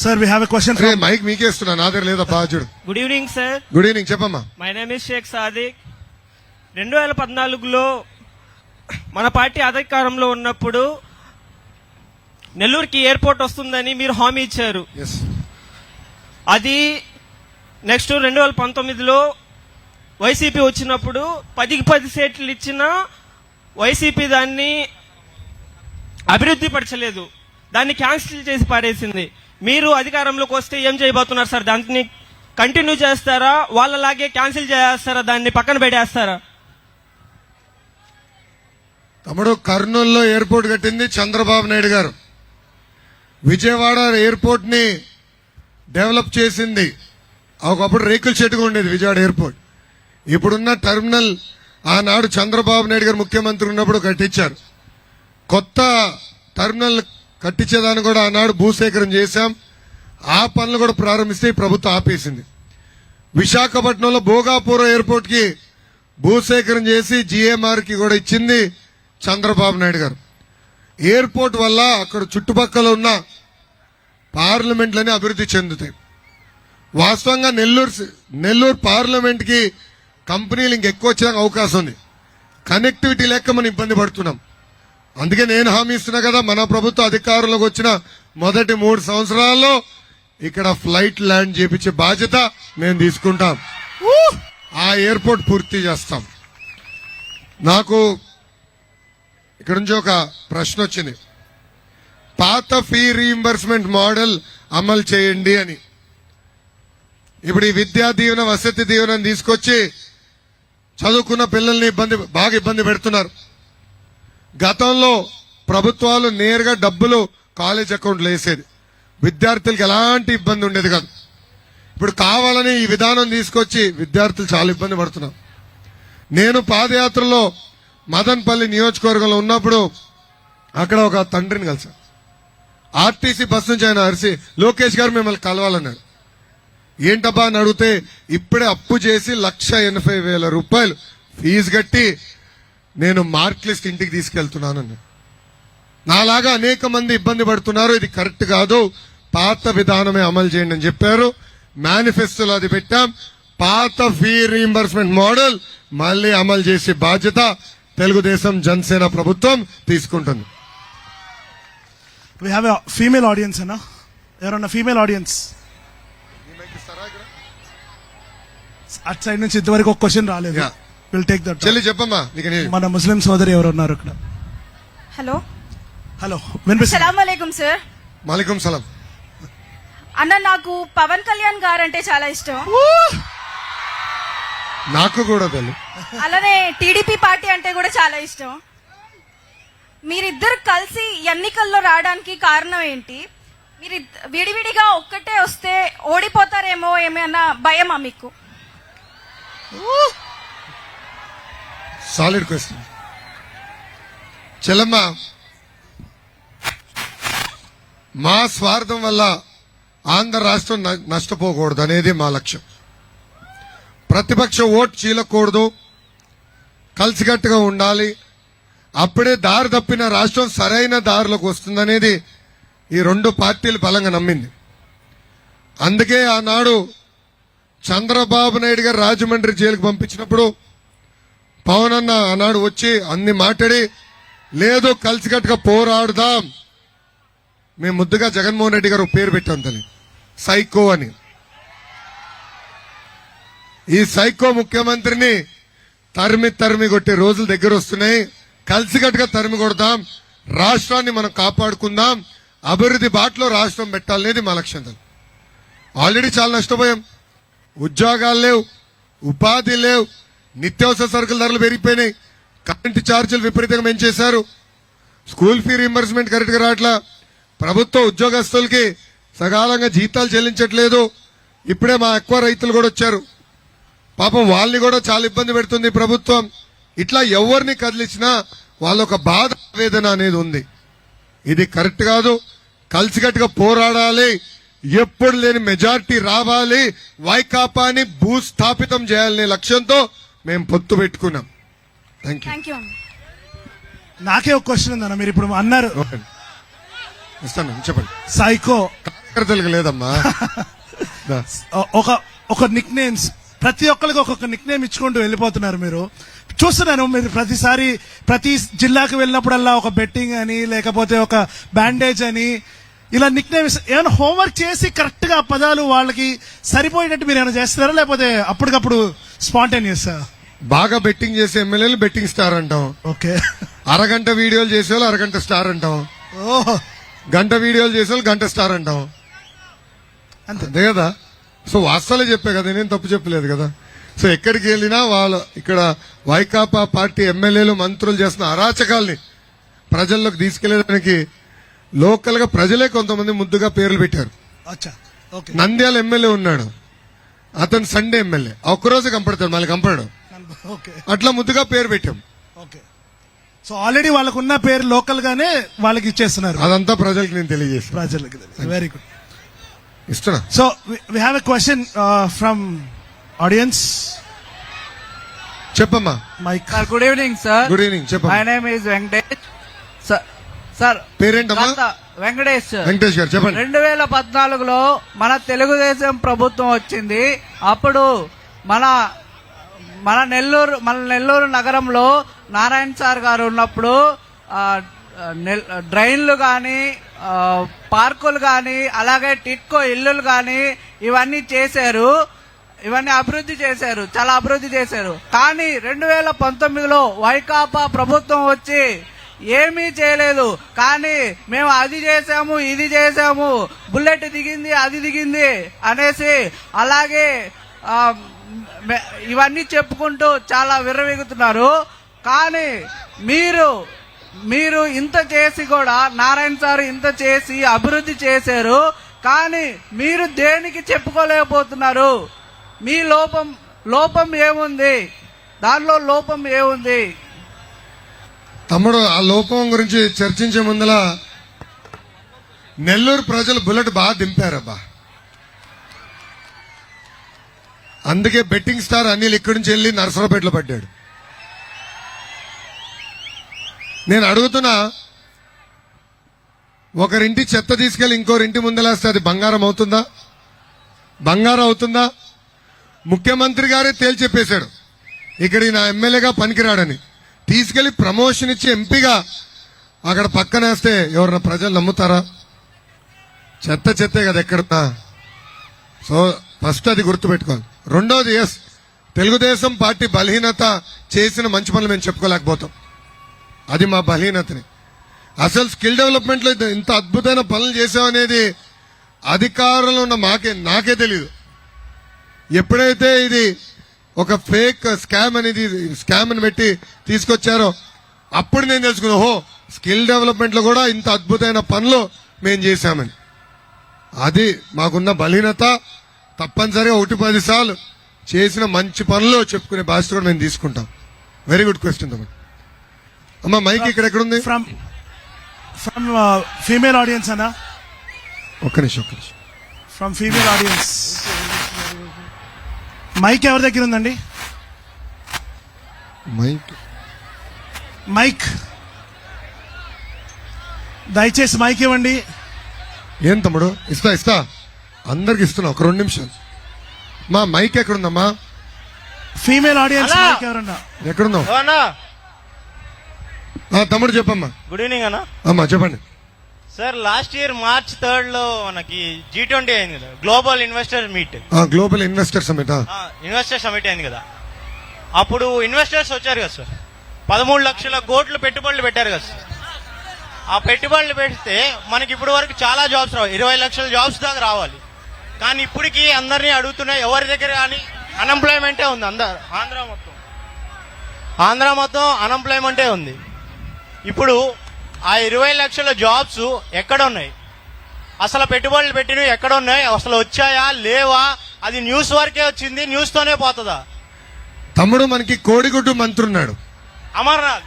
Sir we have a question అరే mike మీకే ఇస్తున్నా, నా దగ్గర లేదా బాజుడు. Good evening sir. Good evening, చెప్పమ్మా. My name is Sheikh Sadiq. 2014లో మన పార్టీ అధికారంలో ఉన్నప్పుడు నెల్లూరుకి ఎయిర్పోర్ట్ వస్తుందని మీరు హామీ ఇచ్చారు. Yes. అది నెక్స్ట్ 2019లో వైసీపీ వచ్చినప్పుడు 10 సీట్లు ఇచ్చిన వైసీపీ దాన్ని అభివృద్ధి పరచలేదు, దాన్ని క్యాన్సిల్ చేసి పారేసింది. మీరు అధికారంలోకి వస్తే ఏం చేయబోతున్నారు సార్? దాన్ని కంటిన్యూ చేస్తారా, వాళ్ళలాగే క్యాన్సిల్ చేస్తారా, దాన్ని పక్కన పెట్టేస్తారా? తమ్ముడు, కర్నూలులో ఎయిర్పోర్ట్ కట్టింది చంద్రబాబు నాయుడు గారు. విజయవాడ ఎయిర్పోర్ట్ ని డెవలప్ చేసింది. ఒకప్పుడు రేకుల చెట్టుగా ఉండేది విజయవాడ ఎయిర్పోర్ట్. ఇప్పుడున్న టెర్మినల్ ఆనాడు చంద్రబాబు నాయుడు గారు ముఖ్యమంత్రి ఉన్నప్పుడు కట్టించారు. కొత్త టెర్మినల్ కట్టించేదాన్ని కూడా ఆనాడు భూసేకరణ చేశాం. ఆ పనులు కూడా ప్రారంభిస్తే ఈ ప్రభుత్వం ఆపేసింది. విశాఖపట్నంలో భోగాపురం ఎయిర్పోర్ట్ కి భూసేకరణ చేసి జిఎంఆర్ కి కూడా ఇచ్చింది చంద్రబాబు నాయుడు గారు. ఎయిర్పోర్ట్ వల్ల అక్కడ చుట్టుపక్కల ఉన్న పార్లమెంట్లన్నీ అభివృద్ధి చెందుతాయి. వాస్తవంగా నెల్లూరు పార్లమెంట్ కి కంపెనీలు ఇంకెక్కువ వచ్చే అవకాశం ఉంది. కనెక్టివిటీ లెక్క మనం ఇబ్బంది పడుతున్నాం. అందుకే నేను హామీ ఇస్తున్నా కదా, మన ప్రభుత్వం అధికారంలోకి వచ్చిన మొదటి 3 సంవత్సరాల్లో ఇక్కడ ఫ్లైట్ ల్యాండ్ చేపించే బాధ్యత మేము తీసుకుంటాం. ఆ ఎయిర్పోర్ట్ పూర్తి చేస్తాం. నాకు ఇక్కడ నుంచి ఒక ప్రశ్న వచ్చింది, పాత ఫీ రీయింబర్స్మెంట్ మోడల్ అమలు చేయండి అని. ఇప్పుడు ఈ విద్యా దీవెన, వసతి దీవెన తీసుకొచ్చి చదువుకున్న పిల్లల్ని బాగా ఇబ్బంది పెడుతున్నారు. గతంలో ప్రభుత్వాలు నేరుగా డబ్బులు కాలేజ్ అకౌంట్లో వేసేది, విద్యార్థులకు ఎలాంటి ఇబ్బంది ఉండేది కాదు. ఇప్పుడు కావాలని ఈ విధానం తీసుకొచ్చి విద్యార్థులు చాలా ఇబ్బంది పడుతున్నారు. నేను పాదయాత్రలో మదన్పల్లి నియోజకవర్గంలో ఉన్నప్పుడు అక్కడ ఒక తండ్రిని కలిసాను. ఆర్టీసీ బస్ నుంచి ఆయన అరిసి, లోకేష్ గారు మిమ్మల్ని కలవాలన్నాడు. ఏంటబ్బా అని అడిగితే, ఇప్పుడే అప్పు చేసి 1,80,000 రూపాయలు ఫీజు కట్టి నేను మార్క్ లిస్ట్ ఇంటికి తీసుకెళ్తున్నాను. నాలాగా అనేక మంది ఇబ్బంది పడుతున్నారు, ఇది కరెక్ట్ కాదు, పాత విధానమే అమలు చేయండి అని చెప్పారు. మేనిఫెస్టోలో అది పెట్టాం. పాత ఫీ రీయింబర్స్మెంట్ మోడల్ మళ్ళీ అమలు చేసే బాధ్యత తెలుగుదేశం జనసేన ప్రభుత్వం తీసుకుంటుంది. We have a female audience అన్న, ఎవరన్నా ఫీమేల్ ఆడియన్స్ అట్ సైడ్ నుంచి ఇంతవరకు ఒక క్వశ్చన్ రాలేదు. Will take that. చెల్లి చెప్పమ్మా. మన ముస్లిం సోదరి ఎవరు ఉన్నారు ఇక్కడ? హలో హలో, సలాం అలైకుం సార్. వాలేకుం సలాం. అన్న, నాకు పవన్ కళ్యాణ్ గారు అంటే చాలా ఇష్టం. నాకు కూడా తెలుసు. అలానే టీడీపీ పార్టీ అంటే కూడా చాలా ఇష్టం. మీరిద్దరు కలిసి ఎన్నికల్లో రావడానికి కారణం ఏంటి? మీరు విడివిడిగా ఒక్కటే వస్తే ఓడిపోతారేమో ఏమైనా భయమా మీకు? సాలిడ్ క్వశ్చన్ చెల్లమ్మ. మా స్వార్థం వల్ల ఆంధ్ర రాష్ట్రం నష్టపోకూడదు అనేది మా లక్ష్యం. ప్రతిపక్ష ఓటు చీలకూడదు, కలిసికట్టుగా ఉండాలి. అప్పుడే దారి తప్పిన రాష్ట్రం సరైన దారిలోకి వస్తుందనేది ఈ 2 పార్టీలు బలంగా నమ్మింది. అందుకే ఆనాడు చంద్రబాబు నాయుడు గారు రాజమండ్రి జైలుకు పంపించినప్పుడు పవన్ అన్న ఆనాడు వచ్చి అన్ని మాట్లాడి, లేదు కలిసికట్టుగా పోరాడుదాం. మేము ముద్దుగా జగన్మోహన్ రెడ్డి గారు పేరు పెట్టాం తల్లి, సైకో అని. ఈ సైకో ముఖ్యమంత్రిని తరిమి కొట్టే రోజులు దగ్గర వస్తున్నాయి. కలిసికట్టుగా తరిమి కొడదాం, రాష్ట్రాన్ని మనం కాపాడుకుందాం, అభివృద్ధి బాటలో రాష్ట్రం పెట్టాలనేది మా లక్ష్యం. ఆల్రెడీ చాలా నష్టపోయాం. ఉద్యోగాలు లేవు, ఉపాధి లేవు, నిత్యావసర సరుకుల ధరలు పెరిగిపోయినాయి, కరెంటు ఛార్జీలు విపరీతంగా పెంచేశారు, స్కూల్ ఫీ రీయింబర్స్మెంట్ కరెక్ట్ గా రావట్లా, ప్రభుత్వ ఉద్యోగస్తులకి సకాలంగా జీతాలు చెల్లించట్లేదు. ఇప్పుడే మా ఎక్కువ రైతులు కూడా వచ్చారు, పాపం వాళ్ళని కూడా చాలా ఇబ్బంది పెడుతుంది ప్రభుత్వం. ఇట్లా ఎవరిని కదిలించినా వాళ్ళొక బాధ, ఆవేదన అనేది ఉంది. ఇది కరెక్ట్ కాదు. కలిసికట్టుగా పోరాడాలి, ఎప్పుడు లేని మెజార్టీ రావాలి, వైకాపాని భూస్థాపితం చేయాలనే లక్ష్యంతో మేము పొత్తు పెట్టుకున్నాం. Thank you. నాకే ఒక క్వశ్చన్ ఉందన్న, మీరు ఇప్పుడు అన్నారు ఇస్తాను చెప్పండి. సైకో కార్యకర్తలకు లేదమ్మా. దా. ఒక ఒక నిక్ నేమ్స్ ప్రతి ఒక్కరికి ఒక్కొక్క నిక్ నేమ్ ఇచ్చుకుంటూ వెళ్ళిపోతున్నారు. మీరు చూస్తున్నాను, మీరు ప్రతిసారి ప్రతి జిల్లాకి వెళ్ళినప్పుడల్లా ఒక బెట్టింగ్ అని, లేకపోతే ఒక బ్యాండేజ్ అని, ఇలా నిక్ నేమ్స్. ఏమైనా హోంవర్క్ చేసి కరెక్ట్ గా ఆ పదాలు వాళ్ళకి సరిపోయేటట్టు మీరు ఏమైనా చేస్తున్నారా, లేకపోతే అప్పటికప్పుడు స్పాంటేనియస్? బాగా బెట్టింగ్ చేసే ఎమ్మెల్యేలు బెట్టింగ్ స్టార్ అంటాం. ఓకే. అరగంట వీడియోలు చేసే వాళ్ళు అరగంట స్టార్ అంటాం. ఓహో, గంట వీడియోలు చేసే వాళ్ళు గంట స్టార్ అంటాం. అంతే కదా. సో వాస్తవాలే చెప్పే కదా, నేను తప్పు చెప్పలేదు కదా. సో ఎక్కడికి వెళ్ళినా వాళ్ళు ఇక్కడ వైకాపా పార్టీ ఎమ్మెల్యేలు మంత్రులు చేస్తున్న అరాచకాల్ని ప్రజల్లోకి తీసుకెళ్లేదానికి లోకల్ గా ప్రజలే కొంతమంది ముద్దుగా పేర్లు పెట్టారు. అచ్చా, ఓకే. నంద్యాల ఎమ్మెల్యే ఉన్నాడు, అతను సండే ఎమ్మెల్యే, ఒక్కరోజు కంపడతాడు, మళ్ళీ కంపడాడు. ఓకే, అట్లా ముద్దుగా పేరు పెట్టాం. ఓకే. సో ఆల్రెడీ వాళ్ళకున్న పేరు లోకల్ గానే వాళ్ళకి ఇచ్చేస్తున్నారు అదంతా ప్రజలకు నేను తెలియజేస్తాను. ప్రజలకి. Very good. ఇస్తున్నా. So we have a question from audience. చెప్పమ్మా. Mike. Sir, good evening, sir. Good evening. My చెప్పమ్మా. name is Venkatesh. Sir, పేరేంటమ్మా? వెంకటేష్. వెంకటేష్ గారు చెప్పండి. 2014లో మన తెలుగుదేశం ప్రభుత్వం వచ్చింది. అప్పుడు మన నెల్లూరు నగరంలో నారాయణ సార్ గారు ఉన్నప్పుడు డ్రైన్లు కానీ, పార్కులు కానీ, అలాగే టిట్కో ఇల్లులు కానీ ఇవన్నీ చేశారు. ఇవన్నీ అభివృద్ధి చేశారు, చాలా అభివృద్ధి చేశారు. కానీ 2019లో వైకాపా ప్రభుత్వం వచ్చి ఏమీ చేయలేదు. కానీ మేము అది చేసాము, ఇది చేసాము, బుల్లెట్ దిగింది, అది దిగింది అనేసి అలాగే ఇవన్నీ చెప్పుకుంటూ చాలా విర్రవీగుతున్నారు. కానీ మీరు ఇంత చేసి కూడా, నారాయణ సార్ ఇంత చేసి అభివృద్ధి చేశారు, కానీ మీరు దేనికి చెప్పుకోలేకపోతున్నారు? మీ లోపం ఏముంది? దానిలో లోపం ఏముంది? తమ్ముడు, ఆ లోపం గురించి చర్చించే ముందల నెల్లూరు ప్రజలు బుల్లెట్ బాగా దింపారబ్బా. అందుకే బెట్టింగ్ స్టార్ అనిల్ ఇక్కడి నుంచి వెళ్ళి నర్సరావుపేటలో పడ్డాడు. నేను అడుగుతున్నా, ఒకరింటి చెత్త తీసుకెళ్లి ఇంకోరింటి ముందలేస్తే అది బంగారం అవుతుందా? బంగారం అవుతుందా? ముఖ్యమంత్రి గారే తేల్చి చెప్పేశాడు, ఇక్కడ నా ఎమ్మెల్యేగా పనికిరాడని. తీసుకెళ్లి ప్రమోషన్ ఇచ్చి ఎంపీగా అక్కడ పక్కనేస్తే ఎవరన్నా ప్రజలు నమ్ముతారా? చెత్తే కదా ఎక్కడున్నా. సో ఫస్ట్ అది గుర్తుపెట్టుకోవాలి. రెండోది, ఎస్, తెలుగుదేశం పార్టీ బలహీనత చేసిన మంచి పనులు మేము చెప్పుకోలేకపోతాం. అది మా బలహీనతని. అసలు స్కిల్ డెవలప్మెంట్ లో ఇంత అద్భుతమైన పనులు చేసామనేది అధికారంలో ఉన్న నాకే తెలియదు. ఎప్పుడైతే ఇది ఒక ఫేక్ స్కామ్ అని పెట్టి తీసుకొచ్చారో అప్పుడు నేను తెలుసుకున్నా, ఓహో, స్కిల్ డెవలప్మెంట్ లో కూడా ఇంత అద్భుతమైన పనులు మేము చేశామని. అది మాకున్న బలహీనత. తప్పనిసరిగా 1-10 సార్లు చేసిన మంచి పనులు చెప్పుకునే బాధ్యత కూడా మేము తీసుకుంటాం. వెరీ గుడ్ క్వశ్చన్ తమ్ముడు. అమ్మా, మైక్ ఎక్కడుంది? ఫ్రమ్ ఫీమేల్ ఆడియన్స్ అన్నా. ఒక్క నిమిషం. From female audience. మైక్ ఎవరి దగ్గర ఉందండి? మైక్ దయచేసి మైక్ ఇవ్వండి. ఏం తమ్ముడు? ఇస్తా అందరికి ఇస్తున్నా. ఒక 2 నిమిషాలు. మా మైక్ ఎక్కడుందమ్మా? ఫీమేల్ ఆడియన్స్ మైక్ ఎవరన్నా ఎక్కడుందా? తమ్ముడు చెప్పమ్మా. గుడ్ ఈవినింగ్ అన్న. అమ్మా చెప్పండి. Sir, last year March 3rd లో మనకి G20 అయింది కదా, global investor meet. Global investor summit. Investor summit అయింది కదా. అప్పుడు ఇన్వెస్టర్స్ వచ్చారు కదా సార్, 13 లక్షల కోట్లు పెట్టుబడులు పెట్టారు కదా సార్. ఆ పెట్టుబడులు పెడితే మనకి ఇప్పుడు వరకు చాలా జాబ్స్ రావాలి, 20 లక్షల జాబ్స్ దాకా రావాలి. కానీ ఇప్పటికీ అందరినీ అడుగుతున్నాయి, ఎవరి దగ్గర కానీ అన్ఎంప్లాయ్మెంటే ఉంది. ఆంధ్ర మొత్తం అన్ఎంప్లాయ్మెంటే ఉంది. ఇప్పుడు ఆ 20 లక్షల జాబ్స్ ఎక్కడ ఉన్నాయి? అసలు పెట్టుబడులు పెట్టినవి ఎక్కడ ఉన్నాయి? అసలు వచ్చాయా లేవా? అది న్యూస్ వరకే వచ్చింది, న్యూస్ తోనే పోతుందా? తమ్ముడు, మనకి కోడిగుడ్డు మంత్రి ఉన్నాడు, అమర్నాథ్.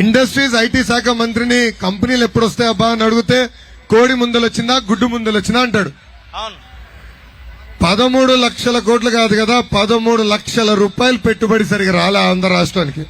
ఇండస్ట్రీస్ ఐటీ శాఖ మంత్రిని కంపెనీలు ఎప్పుడు వస్తాయబ్బా అని అడిగితే కోడి ముందలొచ్చిందా గుడ్డు ముందలొచ్చిందా అంటాడు. అవును. 13 లక్షల కోట్లు కాదు కదా, 13 లక్షల రూపాయలు పెట్టుబడి సరిగా రాలే ఆంధ్ర రాష్ట్రానికి.